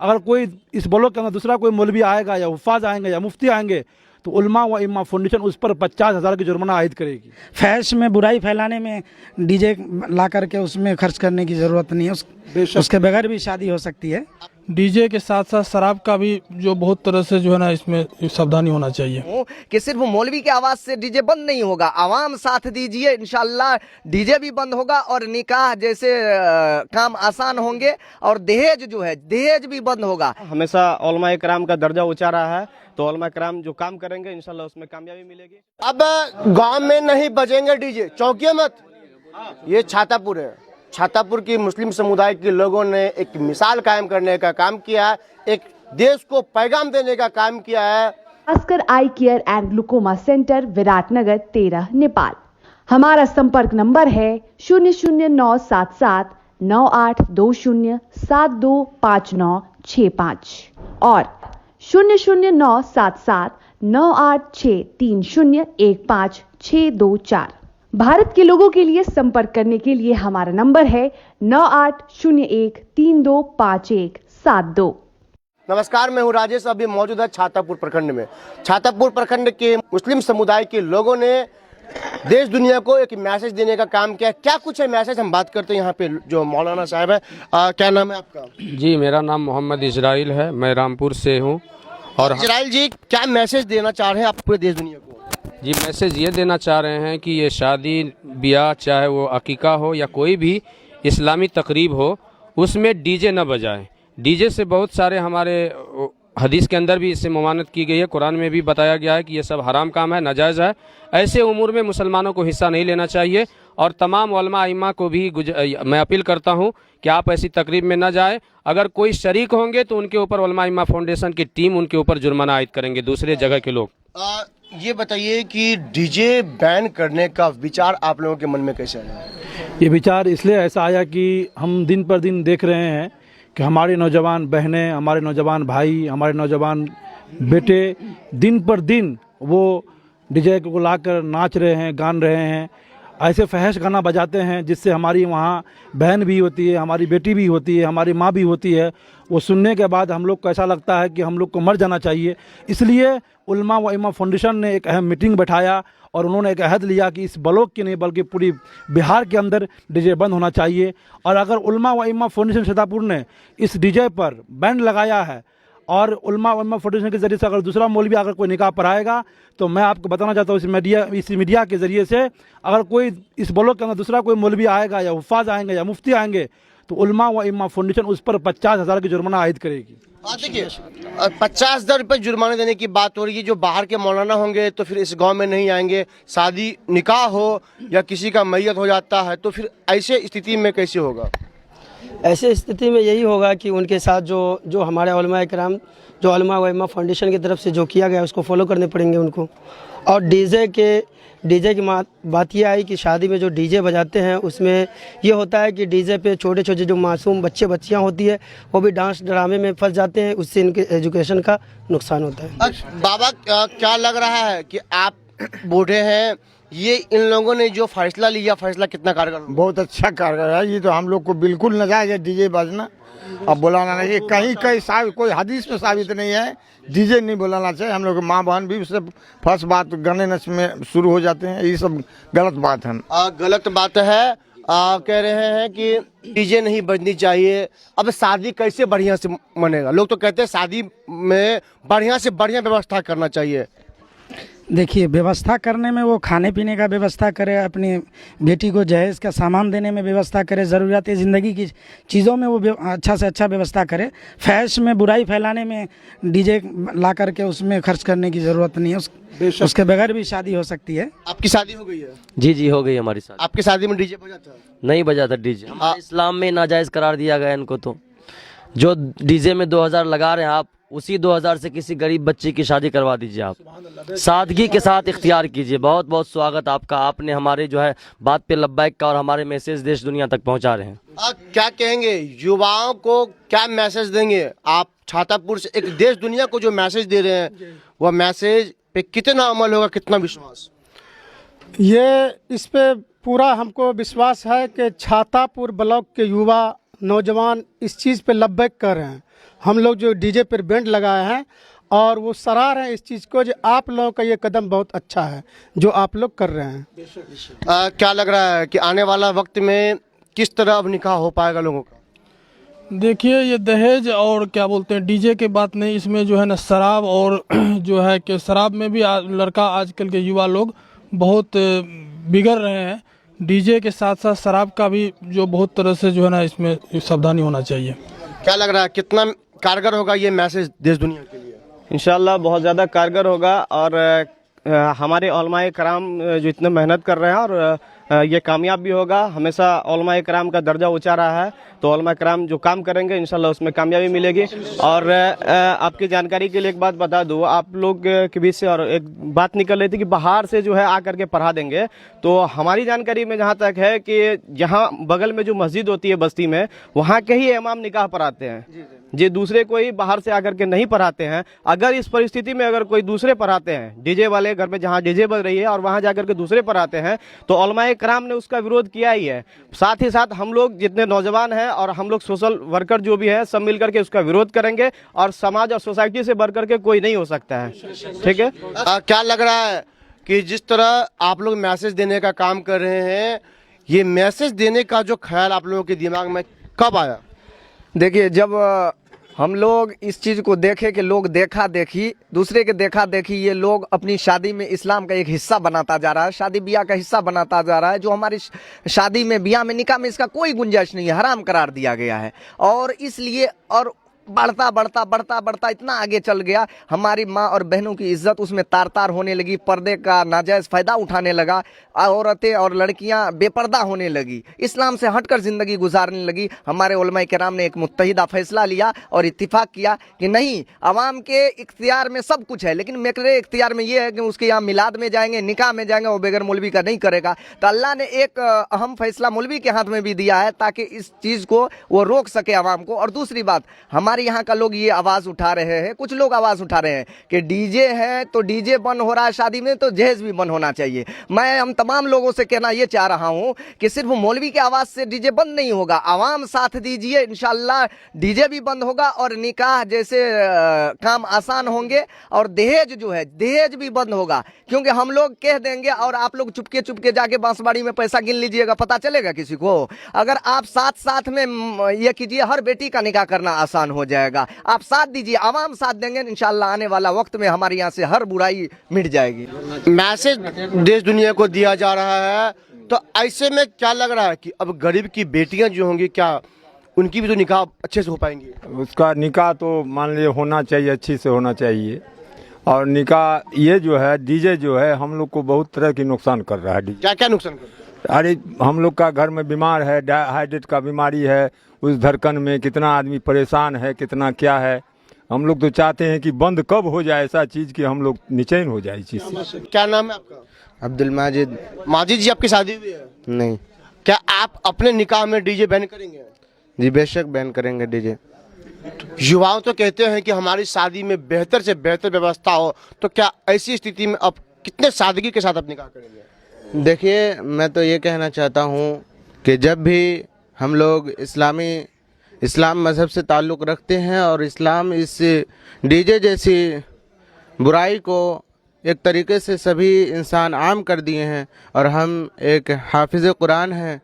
अगर कोई इस ब्लॉक के अंदर दूसरा कोई मौलवी आएगा या हुफ़ाज आएंगे या मुफ्ती आएंगे तो उलमा व इम्मा फाउंडेशन उस पर 50,000 की जुर्माना आयद करेगी। फैश में बुराई फैलाने में डीजे ला करके उसमें खर्च करने की ज़रूरत नहीं है, उसके बगैर भी शादी हो सकती है। डीजे के साथ साथ शराब का भी जो बहुत तरह से जो है ना इसमें सावधानी होना चाहिए कि सिर्फ मौलवी की आवाज से डीजे बंद नहीं होगा, आवाम साथ दीजिए, इंशाल्लाह डीजे भी बंद होगा और निकाह जैसे काम आसान होंगे और दहेज जो है दहेज भी बंद होगा। हमेशा उलमा कराम का दर्जा ऊंचा रहा है, तो उलमा कराम जो काम करेंगे इंशाल्लाह उसमें कामयाबी मिलेगी। अब गांव में नहीं बजेंगे डीजे, चौंकिए मत। ये छातापुर है, छातापुर की मुस्लिम समुदाय के लोगों ने एक मिसाल कायम करने का काम किया है, एक देश को पैगाम देने का काम किया है। Bhaskar eye care and glaucoma centre, Biratnagar 13, Nepal. हमारा संपर्क नंबर है 00977 9820 725965 और 00977 98630 15624। भारत के लोगों के लिए संपर्क करने के लिए हमारा नंबर है 9801325172। नमस्कार, मैं हूँ राजेश। अभी मौजूद है छातापुर प्रखंड में। छातापुर प्रखंड के मुस्लिम समुदाय के लोगों ने देश दुनिया को एक मैसेज देने का काम किया। क्या कुछ है मैसेज, हम बात करते हैं। यहाँ पे जो मौलाना साहब है, क्या नाम है आपका? जी, मेरा नाम मोहम्मद इजराइल है, मैं रामपुर से हूँ। और इजराइल जी, क्या मैसेज देना चाह रहे हैं आप पूरे देश दुनिया को? जी, मैसेज ये देना चाह रहे हैं कि ये शादी ब्याह, चाहे वो अकीका हो या कोई भी इस्लामी तकरीब हो, उसमें डीजे न बजाएं। डीजे से बहुत सारे हमारे हदीस के अंदर भी इससे ममानत की गई है, कुरान में भी बताया गया है कि ये सब हराम काम है, नाजायज़ है। ऐसे उमूर में मुसलमानों को हिस्सा नहीं लेना चाहिए और तमाम उलमा इम्मा को भी मैं अपील करता हूँ कि आप ऐसी तकरीब में न जाएं। अगर कोई शरीक होंगे तो उनके ऊपर उलमा इम्मा फाउंडेशन की टीम उनके ऊपर जुर्माना आयद करेंगे, दूसरे जगह के लोग। ये बताइए कि डीजे बैन करने का विचार आप लोगों के मन में कैसे आया? ये विचार इसलिए ऐसा आया कि हम दिन पर दिन देख रहे हैं कि हमारे नौजवान बहनें, हमारे नौजवान भाई, हमारे नौजवान बेटे दिन पर दिन वो डीजे को लाकर नाच रहे हैं, गान रहे हैं, ऐसे फहश गाना बजाते हैं जिससे हमारी वहाँ बहन भी होती है, हमारी बेटी भी होती है, हमारी माँ भी होती है। वो सुनने के बाद हम लोग को ऐसा लगता है कि हम लोग को मर जाना चाहिए। इसलिए उलमा व इमा फाउंडेशन ने एक अहम मीटिंग बैठाया और उन्होंने एक अहद लिया कि इस ब्लॉक की नहीं बल्कि पूरी बिहार के अंदर डीजे बंद होना चाहिए। और अगर उलमा व इमा फाउंडेशन छातापुर ने इस डीजे पर बैन लगाया है और उलमा व इमा फाउंडेशन के ज़रिए से अगर दूसरा मौलवी अगर कोई निकाह पढ़ाएगा तो मैं आपको बताना चाहता हूँ इस मीडिया के ज़रिए से, अगर कोई इस ब्लॉक के अंदर दूसरा कोई मौलवी आएगा या हुफ़ाज आएंगे या मुफ्ती आएंगे तो उलमा व इमा फाउंडेशन उस पर 50,000 की जुर्माना आयद करेगी। देखिए, 50,000 रुपये जुर्माना देने की बात हो रही है। जो बाहर के मौलाना होंगे तो फिर इस गांव में नहीं आएंगे, शादी निकाह हो या किसी का मैयत हो जाता है तो फिर ऐसे स्थिति में कैसे होगा? ऐसे स्थिति में यही होगा कि उनके साथ जो हमारे उलमा इकराम, जो उलमा व इम्मा फाउंडेशन की तरफ से जो किया गया उसको फॉलो करने पड़ेंगे उनको। और डीजे की बात ये आई कि शादी में जो डीजे बजाते हैं उसमें ये होता है कि डीजे पे छोटे छोटे जो मासूम बच्चे बच्चियां होती है वो भी डांस ड्रामे में फंस जाते हैं, उससे इनके एजुकेशन का नुकसान होता है। बाबा, क्या लग रहा है कि आप बूढ़े हैं, ये इन लोगों ने जो फैसला लिया, फैसला कितना कारगर? बहुत अच्छा कारगर है। ये तो हम लोग को बिल्कुल नाजायज है डीजे बजना, अब बुलाना नहीं। कहीं कोई हदीस में साबित नहीं है डीजे नहीं बुलाना चाहिए। हम लोग माँ बहन भी उससे फर्स्ट बात गाने नच में शुरू हो जाते हैं, ये सब गलत बात है। गलत बात है। कह रहे हैं कि डीजे नहीं बजनी चाहिए। अब शादी कैसे बढ़िया से मनेगा? लोग तो कहते हैं शादी में बढ़िया से बढ़िया व्यवस्था करना चाहिए। देखिए, व्यवस्था करने में वो खाने पीने का व्यवस्था करे, अपनी बेटी को जहेज का सामान देने में व्यवस्था करे, ज़रूरियात ज़िंदगी की चीज़ों में वो अच्छा से अच्छा व्यवस्था करे। फैश में बुराई फैलाने में डीजे ला करके उसमें खर्च करने की ज़रूरत नहीं है, उसके बगैर भी शादी हो सकती है। आपकी शादी हो गई है? जी हो गई हमारी शादी। आपकी शादी में डीजे बजा था? नहीं बजा था डीजे, इस्लाम में नाजायज़ करार दिया गया इनको। तो जो डीजे में 2000 लगा रहे हैं आप, उसी 2000 से किसी गरीब बच्चे की शादी करवा दीजिए। आप सादगी के साथ इख्तियार कीजिए। बहुत बहुत स्वागत आपका, आपने हमारे जो है बात पे लब्बैक का और हमारे मैसेज देश दुनिया तक पहुंचा रहे हैं। क्या कहेंगे युवाओं को, क्या मैसेज देंगे आप? छातापुर से एक देश दुनिया को जो मैसेज दे रहे हैं, वह मैसेज पे कितना अमल होगा, कितना विश्वास? ये इस पे पूरा हमको विश्वास है कि छातापुर ब्लॉक के युवा नौजवान इस चीज़ पे लब्बैक कर रहे हैं। हम लोग जो डीजे पर बैंड लगाए हैं और वो सराह रहे हैं इस चीज़ को, जो आप लोगों का ये कदम बहुत अच्छा है जो आप लोग कर रहे हैं। क्या लग रहा है कि आने वाला वक्त में किस तरह अब निकाह हो पाएगा लोगों का? देखिए, ये दहेज और क्या बोलते हैं डीजे के बात नहीं, इसमें जो है ना शराब और जो है कि शराब में भी लड़का आजकल के युवा लोग बहुत बिगड़ रहे हैं। डीजे के साथ साथ शराब का भी जो बहुत तरह से जो है ना इसमें सावधानी होना चाहिए। क्या लग रहा है कितना कारगर होगा ये मैसेज देश दुनिया के लिए? इंशाल्लाह बहुत ज़्यादा कारगर होगा और हमारे उलमाए कराम जो इतने मेहनत कर रहे हैं और ये कामयाब भी होगा। हमेशा उलमाए कराम का दर्जा ऊंचा रहा है, तो उलमाए कराम जो काम करेंगे इंशाल्लाह उसमें कामयाबी मिलेगी। और आपकी जानकारी के लिए एक बात बता दूँ, आप लोग के बीच से और एक बात निकल रही थी कि बाहर से जो है आकर के पढ़ा देंगे, तो हमारी जानकारी में जहाँ तक है कि जहाँ बगल में जो मस्जिद होती है बस्ती में, वहाँ के ही इमाम निकाह पढ़ाते हैं जी, दूसरे कोई बाहर से आकर के नहीं पढ़ाते हैं। अगर इस परिस्थिति में अगर कोई दूसरे पढ़ाते हैं, डीजे वाले घर में जहाँ डीजे बज रही है और वहाँ जाकर के दूसरे पढ़ाते हैं, तो उलमाए कराम ने उसका विरोध किया ही है। साथ ही साथ हम लोग जितने नौजवान हैं और हम लोग सोशल वर्कर जो भी है सब मिलकर के उसका विरोध करेंगे और समाज और सोसाइटी से बढ़ करके कोई नहीं हो सकता है। ठीक है। क्या लग रहा है कि जिस तरह आप लोग मैसेज देने का काम कर रहे हैं, ये मैसेज देने का जो ख्याल आप लोगों के दिमाग में कब आया? देखिए, जब हम लोग इस चीज़ को देखे कि लोग देखा देखी, दूसरे के देखा देखी ये लोग अपनी शादी में इस्लाम का एक हिस्सा बनाता जा रहा है, शादी ब्याह का हिस्सा बनाता जा रहा है, जो हमारी शादी में ब्याह में निकाह में इसका कोई गुंजाइश नहीं है, हराम करार दिया गया है। और इसलिए और बढ़ता बढ़ता बढ़ता बढ़ता इतना आगे चल गया, हमारी माँ और बहनों की इज्जत उसमें तार तार होने लगी, पर्दे का नाजायज़ फ़ायदा उठाने लगा, औरतें और लड़कियां बेपर्दा होने लगी, इस्लाम से हटकर ज़िंदगी गुजारने लगी। हमारे उलमाए किराम ने एक मुत्तहिदा फ़ैसला लिया और इत्तिफाक किया कि नहीं, अवाम के इख्तियार में सब कुछ है, लेकिन मेरे इख्तियार में ये है कि उसके यहाँ मिलाद में जाएंगे, निकाह में जाएंगे, वो बगैर मौलवी का नहीं करेगा। तो अल्लाह ने एक अहम फ़ैसला मौलवी के हाथ में भी दिया है ताकि इस चीज़ को वो रोक सके अवाम को। और दूसरी बात, हमारे यहाँ का लोग ये आवाज़ उठा रहे हैं, कुछ लोग आवाज़ उठा रहे हैं कि डीजे है तो डीजे बंद हो रहा है शादी में, तो जहेज भी बंद होना चाहिए। मैं हम तमाम लोगों से कहना ये चाह रहा हूँ कि सिर्फ मौलवी की आवाज़ से डीजे बंद नहीं होगा, आवाम साथ दीजिए, इंशाल्लाह डीजे भी बंद होगा और निकाह जैसे काम आसान होंगे और दहेज जो है दहेज भी बंद होगा। क्योंकि हम लोग कह देंगे और आप लोग चुपके चुपके जाके बांसबाड़ी में पैसा गिन लीजिएगा, पता चलेगा किसी को? अगर आप साथ साथ में ये कीजिए, हर बेटी का निकाह करना आसान हो जाएगा। आप साथ दीजिए, आवाम साथ देंगे, इंशाल्लाह आने वाला वक्त में हमारे यहाँ से हर बुराई मिट जाएगी। मैसेज देश दुनिया को दिया जा रहा है, तो ऐसे में क्या लग रहा है कि अब गरीब की बेटियां जो होंगी, क्या उनकी भी तो निकाह अच्छे से हो पाएंगी? उसका निकाह तो मान लीजिए होना चाहिए, अच्छी से होना चाहिए। और निकाह ये जो है डीजे जो है हम लोग को बहुत तरह की नुकसान कर रहा है। क्या क्या नुकसान कर रहा है? अरे हम लोग का घर में बीमार है, हार्ट का बीमारी है, उस धड़कन में कितना आदमी परेशान है, कितना क्या है। हम लोग तो चाहते हैं कि बंद कब हो जाए ऐसा चीज़ कि हम लोग निचैन हो जाए इस चीज़ से। क्या नाम है आपका? अब्दुल माजिद। माजिद जी, आपकी शादी हुई है? नहीं। क्या आप अपने निकाह में डीजे बैन करेंगे? जी बेशक बैन करेंगे डीजे। युवाओं तो कहते हैं कि हमारी शादी में बेहतर से बेहतर व्यवस्था हो, तो क्या ऐसी स्थिति में अब कितने सादगी के साथ आप निकाह करेंगे? देखिए, मैं तो ये कहना चाहता हूँ कि जब भी हम लोग इस्लाम मज़हब से ताल्लुक़ रखते हैं और इस्लाम इस डीजे जैसी बुराई को एक तरीके से सभी इंसान आम कर दिए हैं और हम एक हाफिज़ कुरान हैं,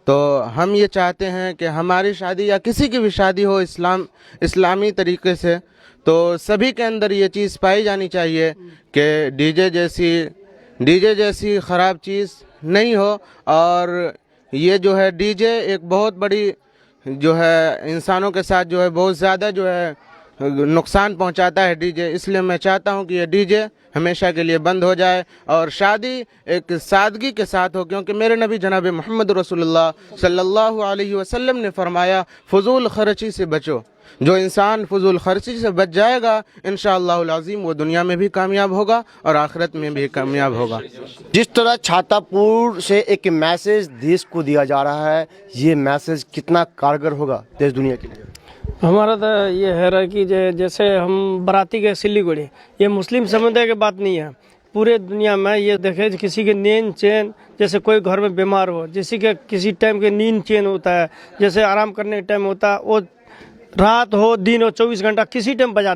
तो हम ये चाहते हैं कि हमारी शादी या किसी की भी शादी हो इस्लामी तरीके से, तो सभी के अंदर ये चीज़ पाई जानी चाहिए कि डीजे जैसी ख़राब चीज़ नहीं हो। और ये जो है डीजे एक बहुत बड़ी जो है इंसानों के साथ जो है बहुत ज़्यादा जो है नुकसान पहुंचाता है डीजे। इसलिए मैं चाहता हूं कि ये डीजे हमेशा के लिए बंद हो जाए और शादी एक सादगी के साथ हो, क्योंकि मेरे नबी जनाब मोहम्मद रसूलुल्लाह सल्लल्लाहु अलैहि वसल्लम ने फरमाया, फजूल खर्ची से बचो। जो इंसान फजूल खर्ची से बच जाएगा इंशाअल्लाहुल अज़ीम वो दुनिया में भी कामयाब होगा और आखिरत में भी कामयाब होगा। जिस तरह छातापुर से एक मैसेज देश को दिया जा रहा है, ये मैसेज कितना कारगर होगा देश दुनिया के लिए? हमारा तो ये है कि जैसे हम बाराती गए सिल्लीगुड़ी, ये मुस्लिम समुदाय की बात नहीं है, पूरे दुनिया में ये देखे किसी के नींद चैन, जैसे कोई घर में बीमार हो, किसी के किसी टाइम के नींद चैन होता है, जैसे आराम करने का टाइम होता है, वो रात हो दिन हो 24 घंटा किसी टाइम बजा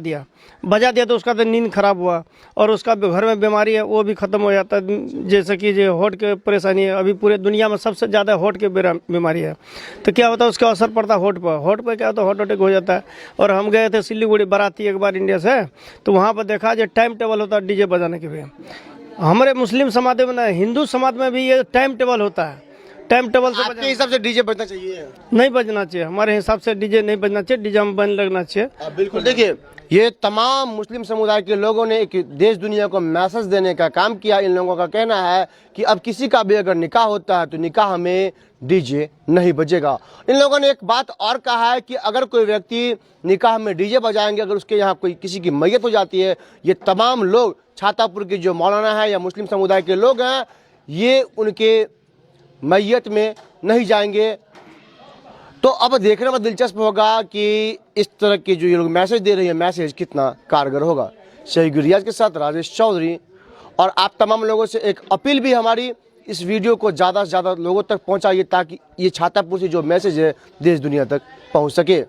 दिया तो उसका तो नींद खराब हुआ और उसका घर में बीमारी है वो भी ख़त्म हो जाता है। जैसे कि जो होठ के परेशानी है, अभी पूरे दुनिया में सबसे ज़्यादा होठ के बीमारी है, तो क्या होता है उसका असर पड़ता है होठ पर क्या होता है, हार्ट अटैक हो जाता है। और हम गए थे सिलीगुड़ी बाराती एक बार इंडिया से, तो वहाँ पर देखा जो टाइम टेबल होता है डीजे बजाने के भी। हमारे मुस्लिम समाज में, हिंदू समाज में भी ये टाइम टेबल होता है। टाइम टेबल से आपके हिसाब से डीजे बजना चाहिए? नहीं बजना चाहिए, हमारे हिसाब से डीजे नहीं बजना चाहिए, डीजे में बंद लगना चाहिए। बिल्कुल। देखिए, ये तमाम मुस्लिम समुदाय के लोगों ने एक देश दुनिया को मैसेज देने का काम किया। इन लोगों का कहना है कि अब किसी का भी अगर निकाह होता है तो निकाह में डीजे नहीं बजेगा। इन लोगों ने एक बात और कहा है कि अगर कोई व्यक्ति निकाह में डीजे बजाएंगे, अगर उसके यहाँ कोई किसी की मैयत हो जाती है, ये तमाम लोग छातापुर के जो मौलाना है या मुस्लिम समुदाय के लोग हैं, ये उनके मैयत में नहीं जाएंगे। तो अब देखने में दिलचस्प होगा कि इस तरह के जो ये लोग मैसेज दे रहे हैं, मैसेज कितना कारगर होगा। शहीद रियाज के साथ राजेश चौधरी। और आप तमाम लोगों से एक अपील भी हमारी, इस वीडियो को ज़्यादा से ज़्यादा लोगों तक पहुंचाइए ताकि ये छातापुर से जो मैसेज है देश दुनिया तक पहुंच सके।